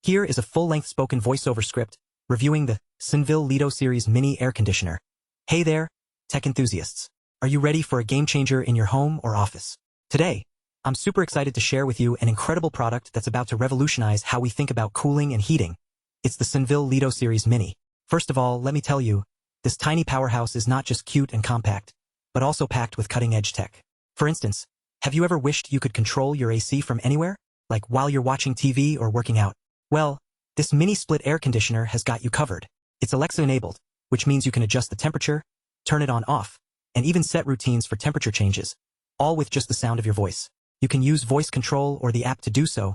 Here is a full-length spoken voiceover script reviewing the Senville LETO series mini air conditioner. Hey there, tech enthusiasts. Are you ready for a game changer in your home or office? Today, I'm super excited to share with you an incredible product that's about to revolutionize how we think about cooling and heating. It's the Senville LETO series mini. First of all, let me tell you, this tiny powerhouse is not just cute and compact, but also packed with cutting-edge tech. For instance, have you ever wished you could control your AC from anywhere? Like while you're watching TV or working out? Well, this mini split air conditioner has got you covered. It's Alexa-enabled, which means you can adjust the temperature, turn it on off, and even set routines for temperature changes, all with just the sound of your voice. You can use voice control or the app to do so,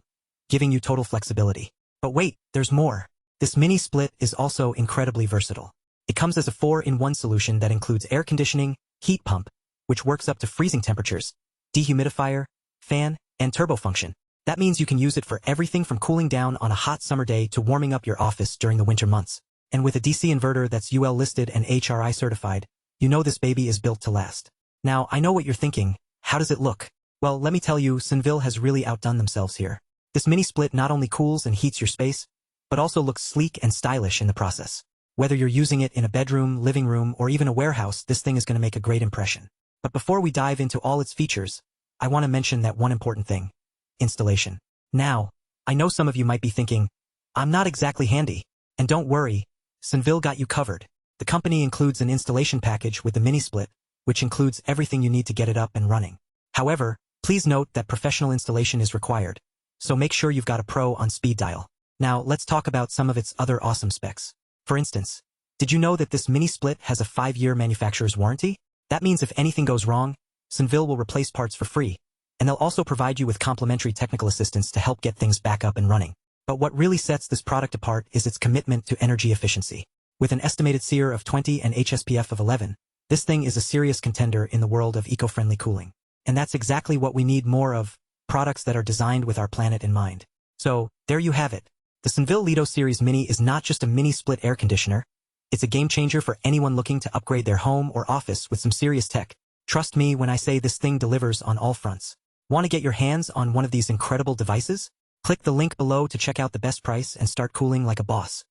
giving you total flexibility. But wait, there's more. This mini split is also incredibly versatile. It comes as a 4-in-1 solution that includes air conditioning, heat pump, which works up to freezing temperatures, dehumidifier, fan, and turbo function. That means you can use it for everything from cooling down on a hot summer day to warming up your office during the winter months. And with a DC inverter that's UL listed and AHRI certified, you know this baby is built to last. Now, I know what you're thinking. How does it look? Well, let me tell you, Senville has really outdone themselves here. This mini split not only cools and heats your space, but also looks sleek and stylish in the process. Whether you're using it in a bedroom, living room, or even a warehouse, this thing is going to make a great impression. But before we dive into all its features, I want to mention that one important thing: installation. Now, I know some of you might be thinking, I'm not exactly handy. And don't worry, Senville got you covered. The company includes an installation package with the mini split, which includes everything you need to get it up and running. However, please note that professional installation is required, so make sure you've got a pro on speed dial. Now, let's talk about some of its other awesome specs. For instance, did you know that this mini split has a 5-year manufacturer's warranty? That means if anything goes wrong, Senville will replace parts for free, and they'll also provide you with complimentary technical assistance to help get things back up and running. But what really sets this product apart is its commitment to energy efficiency. With an estimated SEER of 20 and HSPF of 11, this thing is a serious contender in the world of eco-friendly cooling. And that's exactly what we need more of: products that are designed with our planet in mind. So, there you have it. The Senville LETO Series Mini is not just a mini split air conditioner. It's a game changer for anyone looking to upgrade their home or office with some serious tech. Trust me when I say this thing delivers on all fronts. Want to get your hands on one of these incredible devices? Click the link below to check out the best price and start cooling like a boss.